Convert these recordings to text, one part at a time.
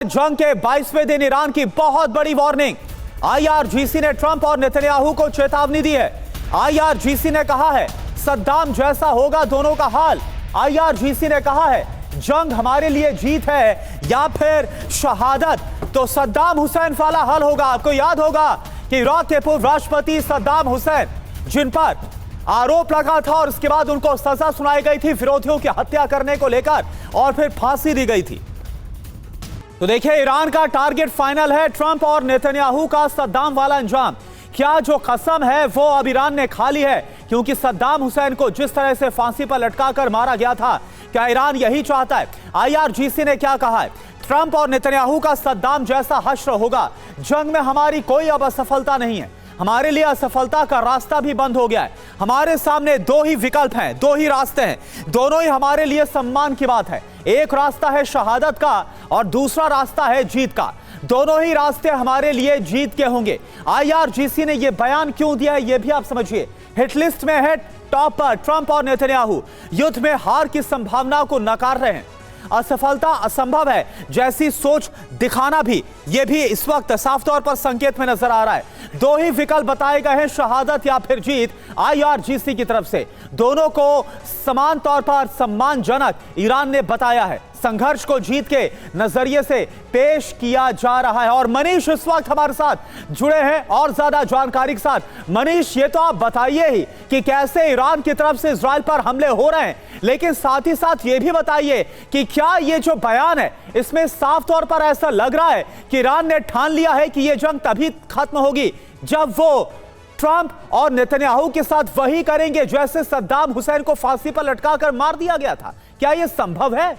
जंग के 22वें दिन ईरान की बहुत बड़ी वार्निंग। आईआरजीसी ने ट्रंप और नेतन्याहू को चेतावनी दी है। आईआरजीसी ने कहा है सद्दाम जैसा होगा दोनों का हाल। आईआरजीसी ने कहा है जंग हमारे लिए जीत है या फिर शहादत, तो सद्दाम हुसैन वाला हाल होगा। आपको याद होगा कि इराक के पूर्व राष्ट्रपति सद्दाम हुसैन, जिन पर आरोप लगा था और उसके बाद उनको सजा सुनाई गई थी विरोधियों की हत्या करने को लेकर और फिर फांसी दी गई थी। तो देखिए ईरान का टारगेट फाइनल है, ट्रंप और नेतन्याहू का सद्दाम वाला अंजाम। क्या जो कसम है वो अब ईरान ने खा ली है, क्योंकि सद्दाम हुसैन को जिस तरह से फांसी पर लटकाकर मारा गया था, क्या ईरान यही चाहता है? आईआरजीसी ने क्या कहा है? ट्रंप और नेतन्याहू का सद्दाम जैसा हश्र होगा। जंग में हमारी कोई अब असफलता नहीं है, हमारे लिए असफलता का रास्ता भी बंद हो गया है। हमारे सामने दो ही विकल्प हैं, दो ही रास्ते हैं, दोनों ही हमारे लिए सम्मान की बात है। एक रास्ता है शहादत का और दूसरा रास्ता है जीत का। दोनों ही रास्ते हमारे लिए जीत के होंगे। आईआरजीसी ने यह बयान क्यों दिया है, यह भी आप समझिए। हिट लिस्ट में है टॉप पर ट्रंप और नेतन्याहू। युद्ध में हार की संभावना को नकार रहे हैं। असफलता असंभव है जैसी सोच दिखाना भी, यह भी इस वक्त साफ तौर पर संकेत में नजर आ रहा है। दो ही विकल्प बताए गए हैं, शहादत या फिर जीत। आईआरजीसी की तरफ से दोनों को समान तौर पर सम्मानजनक ईरान ने बताया है। संघर्ष को जीत के नजरिए से पेश किया जा रहा है। और मनीष इस वक्त हमारे साथ जुड़े हैं और ज्यादा जानकारी के साथ। मनीष, ये तो आप बताइए ही कि कैसे ईरान की तरफ से इजराइल पर हमले हो रहे हैं, लेकिन साथ ही साथ ये भी बताइए कि क्या ये जो बयान है इसमें साफ तौर पर ऐसा लग रहा है कि ईरान ने ठान लिया है कि यह जंग तभी खत्म होगी जब वो ट्रंप और नेतन्याहू के साथ वही करेंगे जैसे सद्दाम हुसैन को फांसी पर लटकाकर मार दिया गया था? क्या यह संभव है?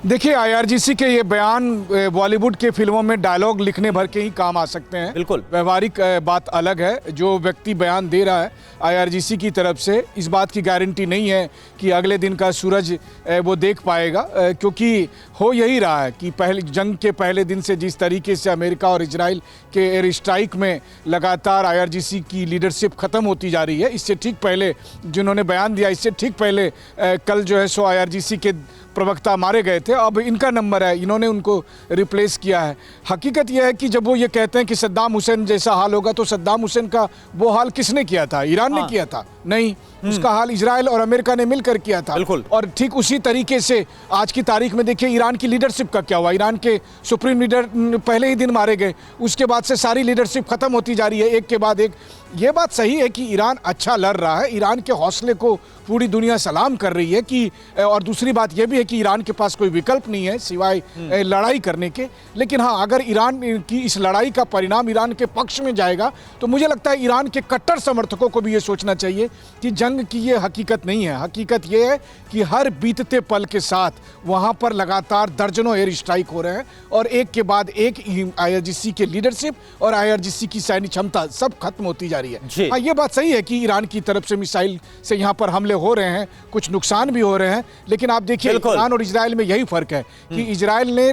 देखिए, आईआरजीसी के ये बयान बॉलीवुड के फिल्मों में डायलॉग लिखने भर के ही काम आ सकते हैं। बिल्कुल, व्यवहारिक बात अलग है। जो व्यक्ति बयान दे रहा है आईआरजीसी की तरफ से, इस बात की गारंटी नहीं है कि अगले दिन का सूरज वो देख पाएगा, क्योंकि हो यही रहा है कि पहले जंग के पहले दिन से जिस तरीके से अमेरिका और इजराइल के एयर स्ट्राइक में लगातार आईआरजीसी की लीडरशिप ख़त्म होती जा रही है। इससे ठीक पहले जिन्होंने बयान दिया, इससे ठीक पहले कल जो है सो आईआरजीसी के प्रवक्ता मारे गए थे। अब इनका नंबर है, इन्होंने उनको रिप्लेस किया है। हकीकत यह है कि जब वो ये कहते हैं कि सद्दाम हुसैन जैसा हाल होगा, तो सद्दाम हुसैन का वो हाल किसने किया था? ईरान ने किया था? नहीं, उसका हाल इजराइल और अमेरिका ने मिलकर किया था। और ठीक उसी तरीके से आज की तारीख में देखिए ईरान की लीडरशिप का क्या हुआ। ईरान के सुप्रीम लीडर पहले ही दिन मारे गए, उसके बाद से सारी लीडरशिप खत्म होती जा रही है एक के बाद एक। ये बात सही है कि ईरान अच्छा लड़ रहा है, ईरान के हौसले को पूरी दुनिया सलाम कर रही है कि, और दूसरी बात यह भी है कि ईरान के पास कोई विकल्प नहीं है सिवाय लड़ाई करने के। लेकिन हाँ, अगर ईरान की इस लड़ाई का परिणाम ईरान के पक्ष में जाएगा, तो मुझे लगता है ईरान के कट्टर समर्थकों को भी ये सोचना चाहिए कि जंग की ये हकीकत नहीं है। हकीकत ये है कि हर बीतते पल के साथ वहाँ पर लगातार दर्जनों एयर स्ट्राइक हो रहे हैं और एक के बाद एक आईआरजीसी के लीडरशिप और आईआरजीसी की सैन्य क्षमता सब खत्म होती जा रही है। हाँ, ये बात सही है कि ईरान की तरफ से मिसाइल से यहाँ पर हमले हो रहे हैं, कुछ नुकसान भी हो रहे हैं। लेकिन आप देखिए ईरान और इजराइल में यही फर्क है कि इजराइल ने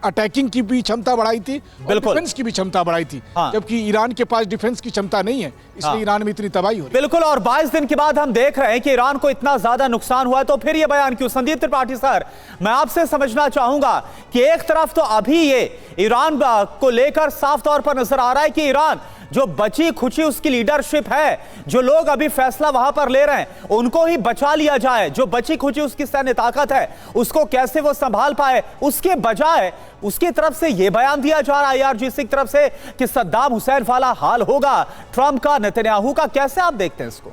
अटैकिंग की भी क्षमता बढ़ाई थी और डिफेंस की भी क्षमता बढ़ाई थी, जबकि ईरान के पास डिफेंस की क्षमता नहीं है, इसलिए ईरान में इतनी तबाही हो रही है। बिल्कुल, और 22 दिन के बाद हम देख रहे हैं कि ईरान को इतना ज्यादा नुकसान हुआ है, तो फिर ये बयान क्यों? संदीप त्रिपाठी सर, मैं आपसे समझना चाहूंगा कि एक तरफ तो अभी ये ईरान को लेकर साफ तौर पर नजर आ रहा है कि ईरान जो बची खुची उसकी लीडरशिप है, जो लोग अभी फैसला वहां पर ले रहे हैं उनको ही बचा लिया जाए, जो बची खुची उसकी सैन्य ताकत है उसको कैसे वो संभाल पाए, उसके बजाय उसकी तरफ से यह बयान दिया जा रहा है आईआरजीसी की तरफ से कि सद्दाम हुसैन वाला हाल होगा ट्रंप का, नेतन्याहू का। कैसे आप देखते हैं इसको?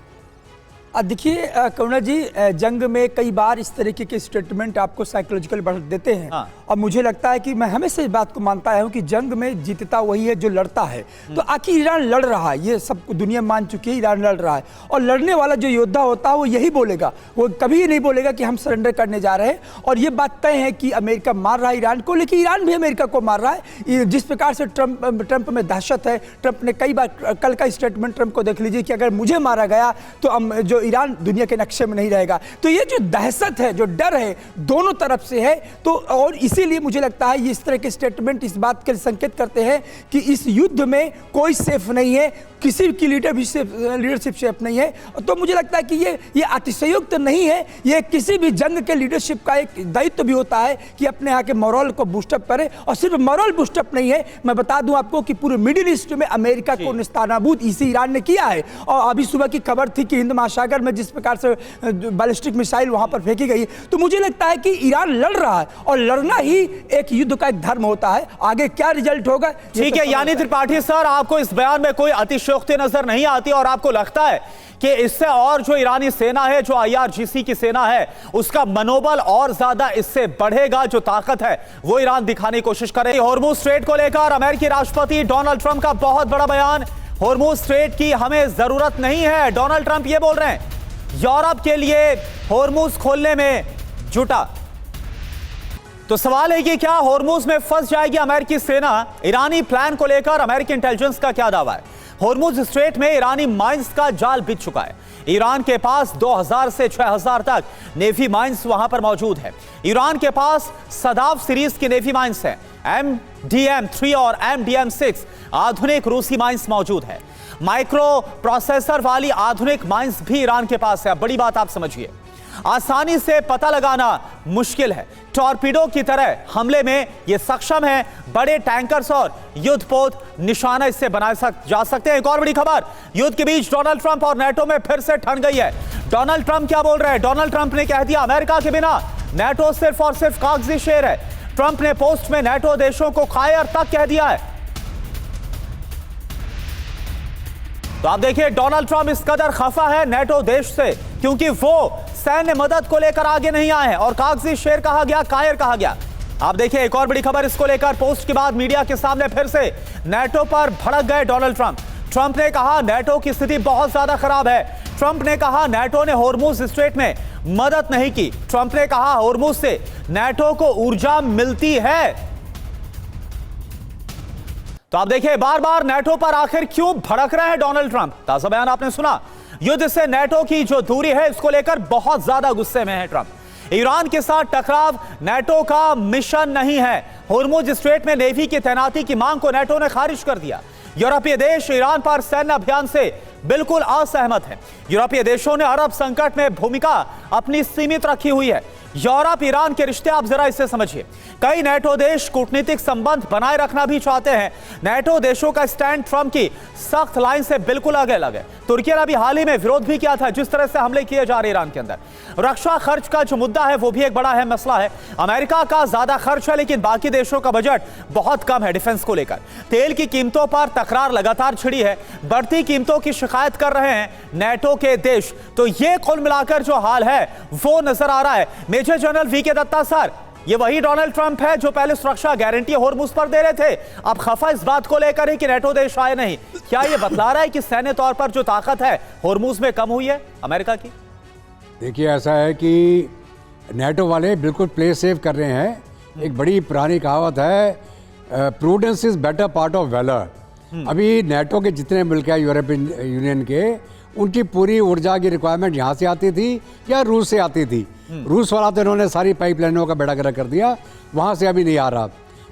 देखिए करुणा जी, जंग में कई बार इस तरीके के स्टेटमेंट आपको साइकोलॉजिकल बढ़त देते हैं। और मुझे लगता है कि मैं हमेशा इस बात को मानता हूं कि जंग में जीतता वही है जो लड़ता है। तो आखिर ईरान लड़ रहा है, ये सब दुनिया मान चुकी है, ईरान लड़ रहा है। और लड़ने वाला जो योद्धा होता है वो यही बोलेगा, वो कभी नहीं बोलेगा कि हम सरेंडर करने जा रहे हैं। और ये बात तय है कि अमेरिका मार रहा है ईरान को, लेकिन ईरान भी अमेरिका को मार रहा है। जिस प्रकार से ट्रंप में दहशत है, ट्रंप ने कई बार, कल का स्टेटमेंट ट्रंप को देख लीजिए कि अगर मुझे मारा गया तो जो ईरान दुनिया के नक्शे में नहीं रहेगा। तो ये जो दहशत है, जो डर है, दोनों तरफ से है। तो और इसी इसीलिए मुझे लगता है ये इस तरह के स्टेटमेंट इस बात के संकेत करते हैं कि इस युद्ध में कोई सेफ नहीं है, किसी की लीडरशिप सेफ नहीं है। तो मुझे लगता है कि ये अतिशयोक्त नहीं है, ये किसी भी जंग के लीडरशिप का एक दायित्व भी होता है कि अपने यहाँ के मोरल को बूस्टअप करे। और सिर्फ मोरल बूस्टअप नहीं है, मैं बता दूं आपको कि पूरे मिडिल ईस्ट में अमेरिका को निस्तानाबूद इसी ईरान ने किया है। और अभी सुबह की खबर थी कि हिंद महासागर में जिस प्रकार से बैलिस्टिक मिसाइल वहां पर फेंकी गई, तो मुझे लगता है कि ईरान लड़ रहा है और लड़ना ही एक युद्ध का एक धर्म होता है। आगे क्या रिजल्ट होगा, ठीक है। यानी त्रिपाठी सर, आपको इस बयान में कोई अतिशयोक्ति नजर नहीं आती और आपको लगता है कि इससे और जो ईरानी सेना है, जो IRGC की सेना है, उसका मनोबल और ज्यादा इससे बढ़ेगा। जो ताकत है वो ईरान दिखाने की कोशिश करे। हॉर्मुज स्ट्रेट को लेकर अमेरिकी राष्ट्रपति डोनाल्ड ट्रंप का बहुत बड़ा बयान। हॉर्मुज स्ट्रेट की हमें जरूरत नहीं है, डोनाल्ड ट्रंप ये बोल रहे हैं। यूरोप के लिए हॉर्मुज खोलने में जुटा। तो सवाल है कि क्या हॉर्मुज में फंस जाएगी अमेरिकी सेना? ईरानी प्लान को लेकर अमेरिकी इंटेलिजेंस का क्या दावा है? हॉर्मुज स्ट्रेट में ईरानी माइंस का जाल बिछ चुका है। ईरान के पास 2000 से 6000 तक नेवी माइंस वहां पर मौजूद है। ईरान के पास सदाव सीरीज की नेवी माइंस है। MDM-3 और MDM-6 आधुनिक रूसी माइंस मौजूद है। माइक्रो प्रोसेसर वाली आधुनिक माइंस भी ईरान के पास है। बड़ी बात आप समझिए, आसानी से पता लगाना मुश्किल है। टॉर्पीडो की तरह हमले में यह सक्षम है। बड़े टैंकर्स और युद्धपोत निशाना इससे बनाए जा सकते हैं। एक और बड़ी खबर, युद्ध के बीच डोनाल्ड ट्रंप और नेटो में फिर से ठन गई है। डोनाल्ड ट्रंप क्या बोल रहे हैं? डोनाल्ड ट्रंप ने कह दिया अमेरिका के बिना नेटो सिर्फ और सिर्फ कागजी शेर है। ट्रंप ने पोस्ट में नेटो देशों को कायर तक कह दिया है। तो आप देखिए, डोनाल्ड ट्रंप इस कदर खफा है नेटो देश से क्योंकि वो सैन्य मदद को लेकर आगे नहीं आए हैं और कागजी शेर कहा गया, कायर कहा गया। आप देखिए एक और बड़ी खबर इसको लेकर, पोस्ट के बाद मीडिया के सामने फिर से नेटो पर भड़क गए डोनाल्ड ट्रंप। ट्रंप ने कहा नेटो की स्थिति बहुत ज्यादा खराब है। ट्रंप ने कहा नेटो ने हॉर्मुज स्ट्रेट में मदद नहीं की। ट्रंप ने कहा हॉर्मुज से नेटो को ऊर्जा मिलती है। तो आप देखिए बार बार नेटो पर आखिर क्यों भड़क रहे हैं डोनाल्ड ट्रंप? ताजा बयान आपने सुना। युद्ध से नेटो की जो दूरी है इसको लेकर बहुत ज्यादा गुस्से में है ट्रंप। ईरान के साथ टकराव नेटो का मिशन नहीं है। हॉर्मुज स्ट्रेट में नेवी की तैनाती की मांग को नेटो ने खारिज कर दिया। यूरोपीय देश ईरान पर सैन्य अभियान से बिल्कुल असहमत है। यूरोपीय देशों ने अरब संकट में भूमिका अपनी सीमित रखी हुई है। यूरोप ईरान के रिश्ते आप जरा इसे समझिए। कई नेटो देश कूटनीतिक संबंध बनाए रखना भी चाहते हैं। नेटो देशों का स्टैंड ट्रंप की सख्त लाइन से बिल्कुल आगे अलग है। तुर्की ने अभी हाल ही में विरोध भी किया था जिस तरह से हमले किए जा रहे ईरान के अंदर। रक्षा खर्च का जो मुद्दा है वो भी एक बड़ा अहम मसला है। अमेरिका का ज्यादा खर्च है लेकिन बाकी देशों का बजट बहुत कम है डिफेंस को लेकर। तेल की कीमतों पर तकरार लगातार छिड़ी है। बढ़ती कीमतों की शिकायत कर रहे हैं नेटो के देश। तो ये कुल मिलाकर जो हाल है वो नजर आ रहा है। Major general VK Datta sir, ये वही डोनाल्ड ट्रंप है जो पहले सुरक्षा गारंटी हॉर्मुज पर दे रहे थे। अब खफा इस बात को लेकर है कि नेटो देश आए नहीं। क्या ये बतला रहा है कि सैन्य तौर पर जो ताकत है हॉर्मुज में कम हुई है अमेरिका की? देखिए ऐसा है कि नेटो वाले बिल्कुल प्ले सेफ कर रहे हैं। एक बड़ी पुरानी कहावत है, prudence is better part of valour. अभी नेटो के जितने मुल्क हैं यूरोपियन यूनियन के, उनकी पूरी ऊर्जा की रिक्वायरमेंट यहाँ से आती थी या रूस से आती थी। रूस वाला तो इन्होंने सारी पाइपलाइनों का बेड़ा गर्क कर दिया, वहाँ से अभी नहीं आ रहा।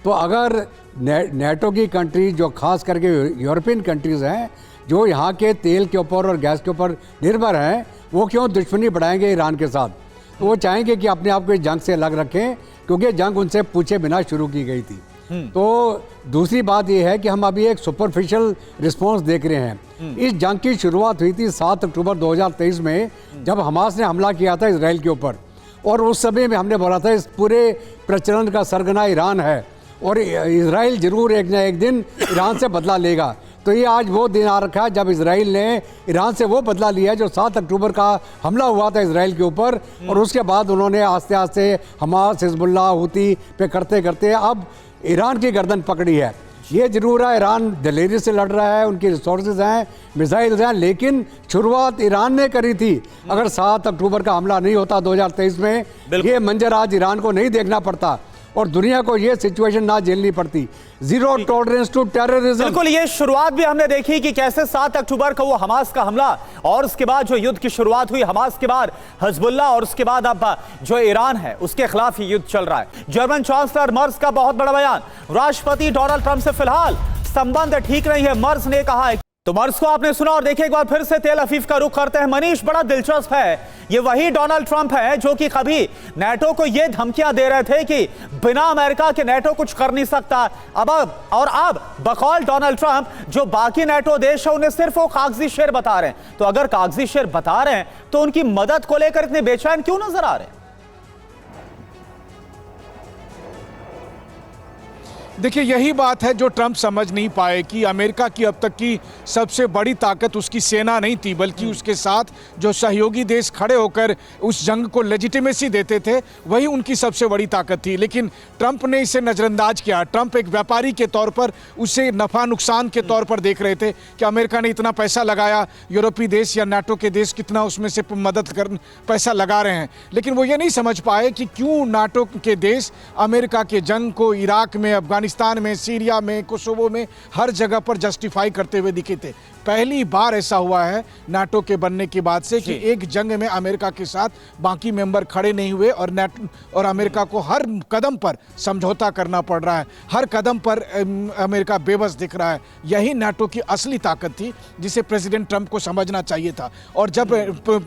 तो अगर नेटो की कंट्री जो खास करके यूरोपियन कंट्रीज़ हैं जो यहाँ के तेल के ऊपर और गैस के ऊपर निर्भर हैं, वो क्यों दुश्मनी बढ़ाएंगे ईरान के साथ? तो वो चाहेंगे कि अपने आप को इस जंग से अलग रखें क्योंकि जंग उनसे पूछे बिना शुरू की गई थी। तो दूसरी बात यह है कि हम अभी एक सुपरफिशियल रिस्पांस देख रहे हैं। इस जंग की शुरुआत हुई थी 7 अक्टूबर 2023 में जब हमास ने हमला किया था इसराइल के ऊपर। और उस समय में हमने बोला था इस पूरे प्रचलन का सरगना ईरान है और इसराइल जरूर एक न एक दिन ईरान से बदला लेगा। तो ये आज वो दिन आ रखा है जब इसराइल ने ईरान से वो बदला लिया जो 7 अक्टूबर का हमला हुआ था इसराइल के ऊपर। और उसके बाद उन्होंने आस्ते आस्ते हमास, हिजबुल्लाह, हूती पे करते करते अब ईरान की गर्दन पकड़ी है। ये जरूर है ईरान दिलेरी से लड़ रहा है, उनकी रिसोर्सेज हैं, मिसाइल्स हैं, लेकिन शुरुआत ईरान ने करी थी। अगर 7 अक्टूबर का हमला नहीं होता 2023 में, ये मंजर आज ईरान को नहीं देखना पड़ता। और दुनिया को ये सिचुएशन ना झेलनी पड़ती। Zero tolerance to terrorism. बिल्कुल, ये शुरुआत भी हमने देखी कि कैसे 7 अक्टूबर को वो हमास का हमला और उसके बाद जो युद्ध की शुरुआत हुई हमास के बाद हिजबुल्लाह और उसके बाद अब जो ईरान है उसके खिलाफ ये युद्ध चल रहा है। जर्मन चांसलर मर्ज का बहुत बड़ा बयान, राष्ट्रपति डोनाल्ड ट्रंप से फिलहाल संबंध ठीक नहीं है, मर्ज ने कहा है। तो मर्ज को आपने सुना और देखिए एक बार फिर से तेल अवीव का रुख करते हैं मनीष। बड़ा दिलचस्प है, ये वही डोनाल्ड ट्रंप है जो कि कभी नेटो को ये धमकियां दे रहे थे कि बिना अमेरिका के नेटो कुछ कर नहीं सकता। अब बकौल डोनाल्ड ट्रंप जो बाकी नेटो देश है उन्हें सिर्फ वो कागजी शेर बता रहे हैं। तो अगर कागजी शेर बता रहे हैं तो उनकी मदद को लेकर इतने बेचैन क्यों नजर आ रहे हैं? देखिए, यही बात है जो ट्रंप समझ नहीं पाए कि अमेरिका की अब तक की सबसे बड़ी ताकत उसकी सेना नहीं थी, बल्कि उसके साथ जो सहयोगी देश खड़े होकर उस जंग को लेजिटिमेसी देते थे वही उनकी सबसे बड़ी ताकत थी। लेकिन ट्रंप ने इसे नज़रअंदाज किया। ट्रंप एक व्यापारी के तौर पर उसे नफ़ा नुकसान के तौर पर देख रहे थे कि अमेरिका ने इतना पैसा लगाया, यूरोपीय देश या नाटो के देश कितना उसमें से पैसा लगा रहे हैं। लेकिन वो ये नहीं समझ पाए कि क्यों नाटो के देश अमेरिका के जंग को इराक में, अफगानिस्तान में, सीरिया में, कोसोवो में हर जगह पर जस्टिफाई करते हुए दिखे थे। पहली बार ऐसा हुआ है नाटो के बनने के बाद से कि एक जंग में अमेरिका के साथ बाकी मेंबर खड़े नहीं हुए और नाटो और अमेरिका को हर कदम पर समझौता करना पड़ रहा है, हर कदम पर अमेरिका बेबस दिख रहा है। यही नाटो की असली ताकत थी जिसे प्रेसिडेंट ट्रंप को समझना चाहिए था। और जब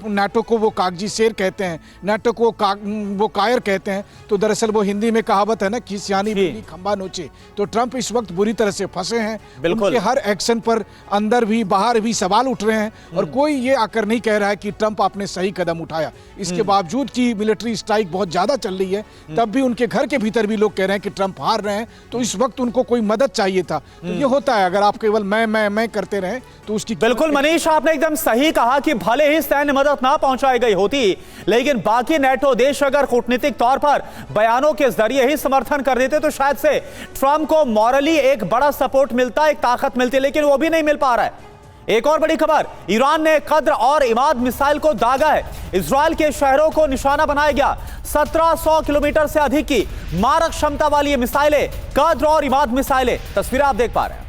नाटो को वो कागजी शेर कहते हैं, नाटो को वो कायर कहते हैं, तो दरअसल वो हिंदी में कहावत है ना कि सियानी बिल्ली खंबा नोचे। तो ट्रंप इस वक्त बुरी तरह से फंसे हैं। उनके हर एक्शन पर अंदर भी बाहर भी सवाल उठ रहे हैं और कोई ये आकर नहीं कह रहा है कि ट्रंप आपने सही कदम उठाया। इसके बावजूद कि मिलिट्री स्ट्राइक बहुत ज्यादा चल रही है, तब भी उनके घर के भीतर भी लोग कह रहे हैं कि ट्रंप हार रहे हैं। तो इस वक्त उनको कोई मदद चाहिए था। तो ये होता है, अगर आप केवल मैं करते रहे तो उसकी। बिल्कुल मनीष, आपने एकदम सही कहा कि भले ही सैन्य मदद ना पहुंचाई गई होती, लेकिन बाकी नेटो देश अगर कूटनीतिक तौर पर बयानों के जरिए ही समर्थन कर देते तो शायद से ट्रंप को मॉरली एक बड़ा सपोर्ट मिलता, एक ताकत मिलती, लेकिन वो भी नहीं मिल पा रहा है। एक और बड़ी खबर, ईरान ने कद्र और इमाद मिसाइल को दागा है। इजराइल के शहरों को निशाना बनाया गया। 1700 किलोमीटर से अधिक की मारक क्षमता वाली ये मिसाइलें, कद्र और इमाद मिसाइलें, तस्वीरें आप देख पा रहे हैं।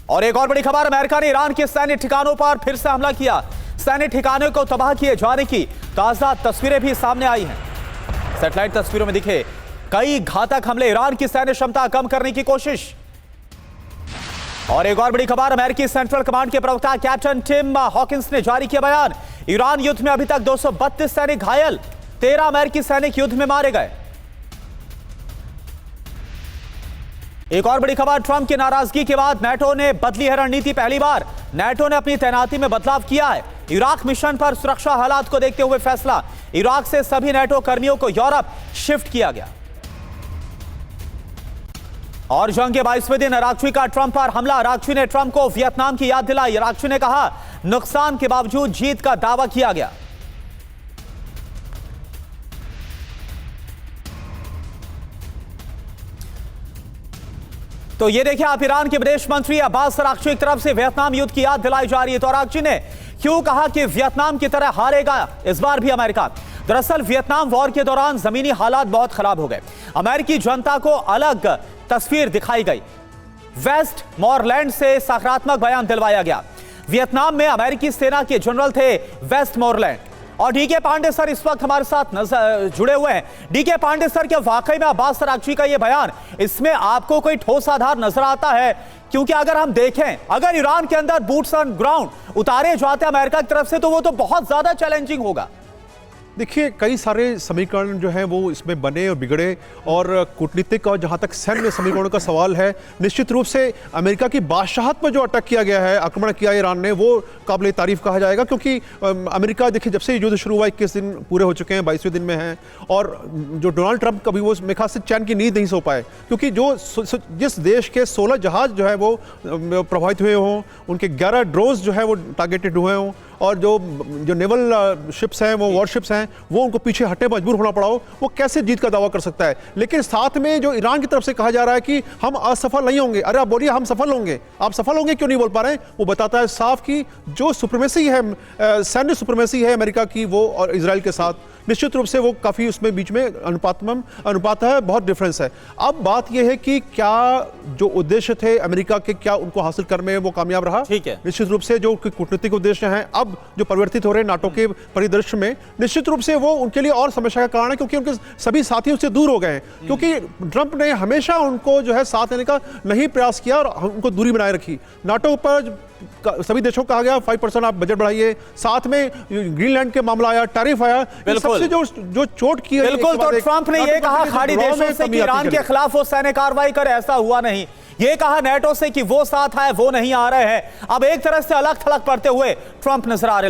और एक और बड़ी खबर, अमेरिका ने ईरान के सैन्य ठिकानों पर फिर से हमला किया। सैन्य ठिकानों को तबाह किए जाने की ताजा तस्वीरें भी सामने आई हैं। सैटेलाइट तस्वीरों में दिखे कई घातक हमले, ईरान की सैन्य क्षमता कम करने की कोशिश। और एक और बड़ी खबर, अमेरिकी सेंट्रल कमांड के प्रवक्ता कैप्टन टिम हॉकिंस ने जारी किया बयान। ईरान युद्ध में अभी तक 232 सैनिक घायल, 13 अमेरिकी सैनिक युद्ध में मारे गए। एक और बड़ी खबर, ट्रंप की नाराजगी के बाद नाटो ने बदली है रणनीति। पहली बार नाटो ने अपनी तैनाती में बदलाव किया है। इराक मिशन पर सुरक्षा हालात को देखते हुए फैसला, इराक से सभी नाटो कर्मियों को यूरोप शिफ्ट किया गया। और जंग के 22वें दिन इराकची का ट्रंप पर हमला, इराकची ने ट्रंप को वियतनाम की याद दिलाई। इराकची ने कहा नुकसान के बावजूद जीत का दावा किया गया। तो ये देखिए आप, ईरान के विदेश मंत्री अब्बास अरागची की तरफ से वियतनाम युद्ध की याद दिलाई जा रही है। तो अरागची ने क्यों कहा कि वियतनाम की तरह हारेगा इस बार भी अमेरिका? दरअसल वियतनाम वॉर के दौरान जमीनी हालात बहुत खराब हो गए। अमेरिकी जनता को अलग तस्वीर दिखाई गई। वेस्ट मोरलैंड से सकारात्मक बयान दिलवाया गया। वियतनाम में अमेरिकी सेना के जनरल थे वेस्ट मोरलैंड। और डीके पांडे सर इस वक्त हमारे साथ जुड़े हुए हैं। डीके पांडे सर, क्या वाकई में अब्बास अरागची का यह बयान, इसमें आपको कोई ठोस आधार नजर आता है? क्योंकि अगर हम देखें, अगर ईरान के अंदर बूट्स ऑन ग्राउंड उतारे जाते अमेरिका की तरफ से, तो वो तो बहुत ज्यादा चैलेंजिंग होगा। देखिए, कई सारे समीकरण जो हैं वो इसमें बने और बिगड़े, और कूटनीतिक और जहाँ तक सैन्य समीकरणों का सवाल है, निश्चित रूप से अमेरिका की बादशाहत पर जो अटैक किया गया है, आक्रमण किया ईरान ने, वो काबिल तारीफ कहा जाएगा। क्योंकि अमेरिका, देखिए, जब से युद्ध शुरू हुआ 21 दिन पूरे हो चुके हैं, 22वें दिन में हैं, और जो डोनाल्ड ट्रंप कभी वो मेरे ख्याल से चैन की नींद नहीं सो पाए। क्योंकि जिस देश के 16 जहाज जो है वो प्रभावित हुए हों, उनके 11 ड्रोन्स जो है वो टारगेटेड हुए हों, और जो नेवल शिप्स हैं, वो वॉरशिप्स हैं, वो उनको पीछे हटने मजबूर होना पड़ा हो, वो कैसे जीत का दावा कर सकता है? लेकिन साथ में जो ईरान की तरफ से कहा जा रहा है कि हम असफल नहीं होंगे, अरे आप बोलिए हम सफल होंगे, आप सफल होंगे क्यों नहीं बोल पा रहे हैं? वो बताता है साफ कि जो सुप्रीमेसी है, सैन्य सुप्रीमेसी है अमेरिका की, वो और इजराइल के साथ, निश्चित रूप से वो काफी उसमें बीच में अनुपात है, बहुत डिफरेंस है। अब बात यह है कि क्या जो उद्देश्य थे अमेरिका के, क्या उनको हासिल करने में वो कामयाब रहा? ठीक है। निश्चित रूप से जो कूटनीतिक उद्देश्य हैं अब जो परिवर्तित हो रहे हैं नाटो के परिदृश्य में, निश्चित रूप से वो उनके लिए और समस्या का कारण है, क्योंकि उनके सभी साथी उससे दूर हो गए हैं। क्योंकि ट्रंप ने हमेशा उनको जो है साथ लेने का नहीं प्रयास किया और उनको दूरी बनाए रखी। नाटो पर सभी देशों को कहा गया 5% आप बजट बढ़ाइए, साथ में ग्रीनलैंड के मामला आया, टैरिफ आया, सबसे जो चोट की बिल्कुल। तो ट्रंप ने यह कहा खाड़ी देशों से कि ईरान के खिलाफ वो सैन्य कार्रवाई करे, ऐसा हुआ नहीं। ये कहा नेटो से कि वो साथ आए, वो नहीं आ रहे हैं। अब एक तरह से अलग थलग पड़ते हुए ट्रंप नजर आ रहे।